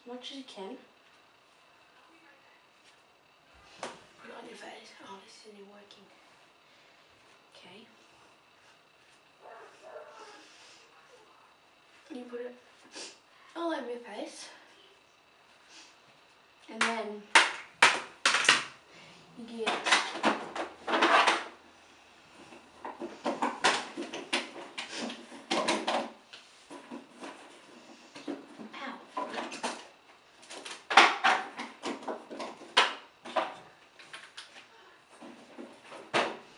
as much as you can. Put it on your face. Oh, this isn't even working. Okay. You put it all over your face. And then you get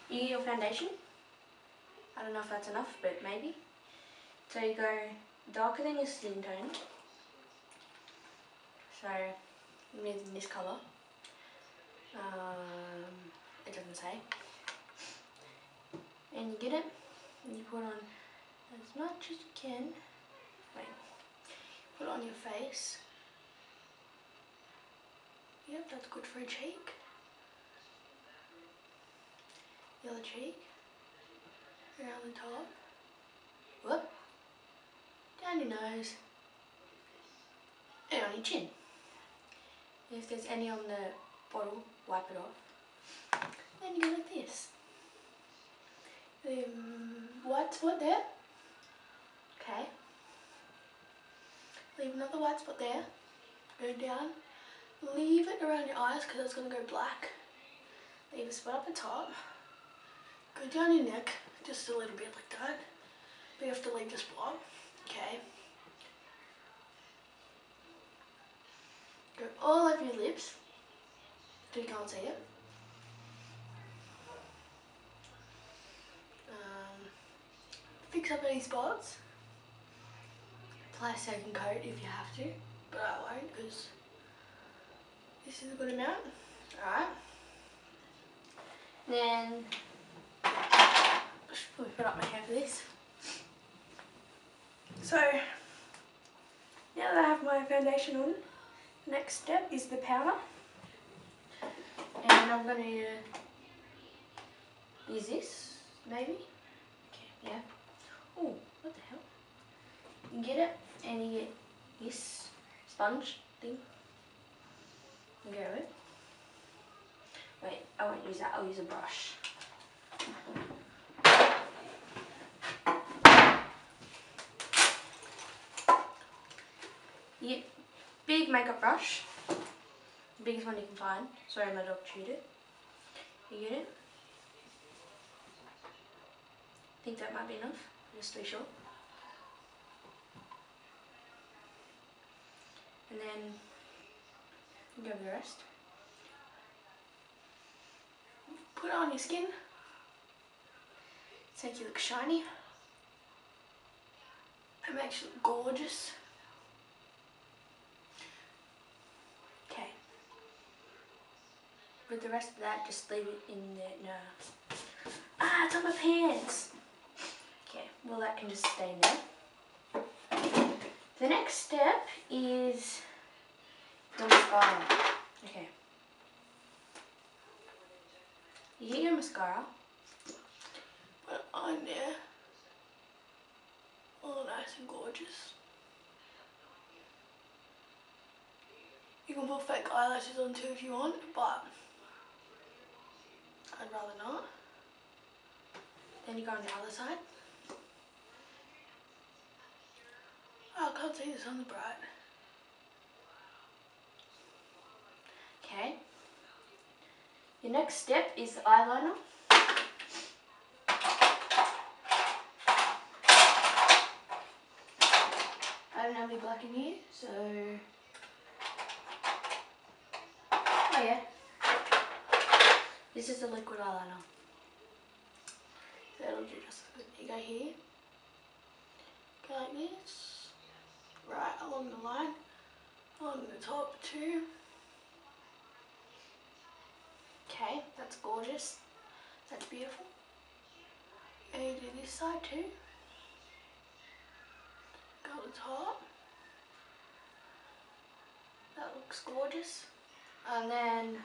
you get your foundation. I don't know if that's enough, but maybe. So you go darker than your skin tone. So in this colour. It doesn't say. And you get it, and you put on as much as you can. Wait. Put it on your face. Yep, that's good for a cheek. The other cheek. Around the top. Whoop. Down your nose. And on your chin. If there's any on the bottle, wipe it off. Then you go like this. White spot there. Okay. Leave another white spot there. Go down. Leave it around your eyes because it's going to go black. Leave a spot up the top. Go down your neck, just a little bit like that. But you have to leave the spot. Okay. Go all over your lips. So you can't see it. Fix up any spots. Apply a second coat if you have to, but I won't because this is a good amount. Alright. Then I should probably put up my hair for this. So now that I have my foundation on, the next step is the powder. And I'm going to use this, maybe. Okay, yeah. Oh, what the hell? You get it, and you get this sponge thing. You go with it. Wait, I won't use that, I'll use a brush. You get big makeup brush. The biggest one you can find. Sorry, my dog chewed it. You get it? I think that might be enough, just to be sure. And then you go with the rest. Put it on your skin. To make you look shiny. It makes you look gorgeous. Okay. With the rest of that, just leave it in the, no. Ah, it's on my pants. Okay, well that can just stay in there. The next step is the mascara. Okay. You get your mascara. Put it on there. All nice and gorgeous. You can put fake eyelashes on too if you want, but I'd rather not. Then you go on the other side. Oh, I can't see this on the bright. Okay. Your next step is the eyeliner. I don't have any black in here, so... Oh yeah. This is the liquid eyeliner. So it'll do just as good. You go here. Go like this. Right along the line. Along the top too. Okay, that's gorgeous. That's beautiful. And you do this side too. Go at the top. That looks gorgeous. And then,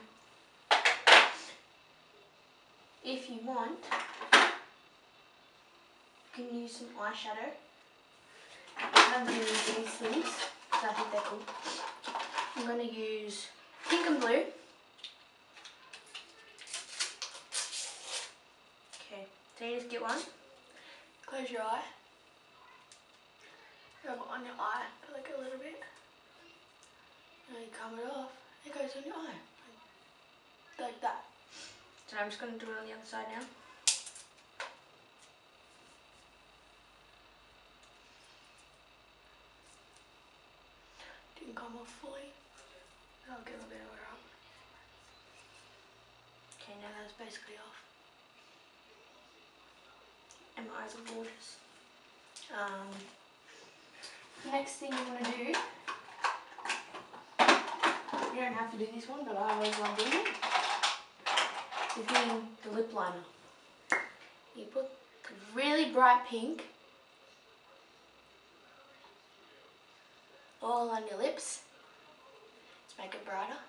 if you want, you can use some eyeshadow. I'm going to use these things because I think they're cool. I'm going to use pink and blue. Okay, so you just get one. Close your eye. Rub it on your eye for like a little bit. And then you come it off. It goes on your eye. Like that. So I'm just going to do it on the other side now. Didn't come off fully. I'll give a bit of a rub. Okay, now that's basically off. And my eyes are gorgeous. Next thing you want to do, you don't have to do this one, but I always love doing it, is getting the lip liner. You put the really bright pink all on your lips. Let's make it brighter.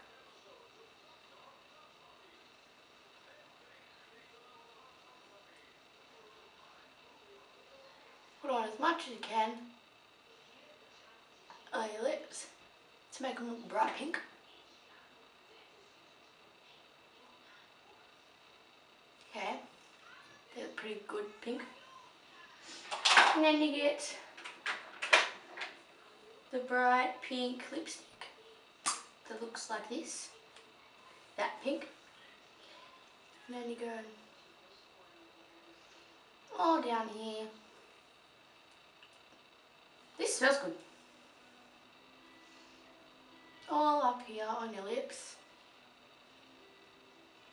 Put on as much as you can on your lips to make them look bright pink. Okay, they're pretty good pink. And then you get the bright pink lipstick that looks like this, that pink. And then you go all down here. This smells good. All up here on your lips,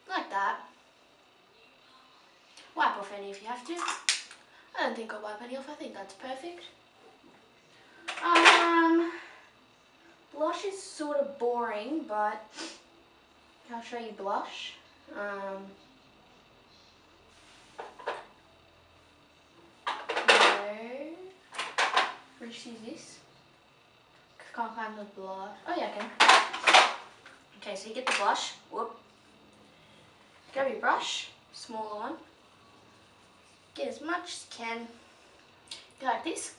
like that. Wipe off any if you have to. I don't think I'll wipe any off, I think that's perfect. Blush is sort of boring, but I'll show you blush. Which is this? Can't find the blush. Oh yeah, I can. Okay, so you get the blush. Whoop. Grab your brush, smaller one. Get as much as you can. Go like this.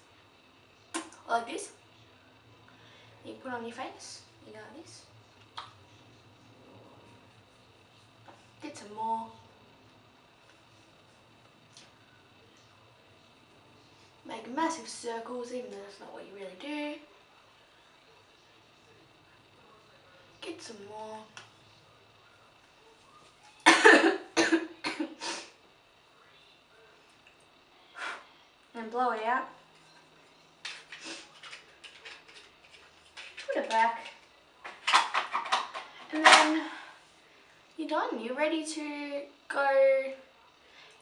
Or like this. You put on your face. You go like this. Get some more. Make massive circles, even though that's not what you really do. Get some more. And blow it out. Put it back. And then you're done. You're ready to go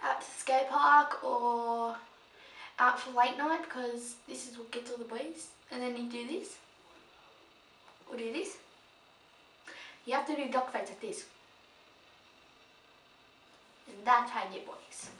out to the skate park or out for late night, because this is what gets all the boys. And then you do this. Or do this. You have to do duck face like this. And that's how you get boys.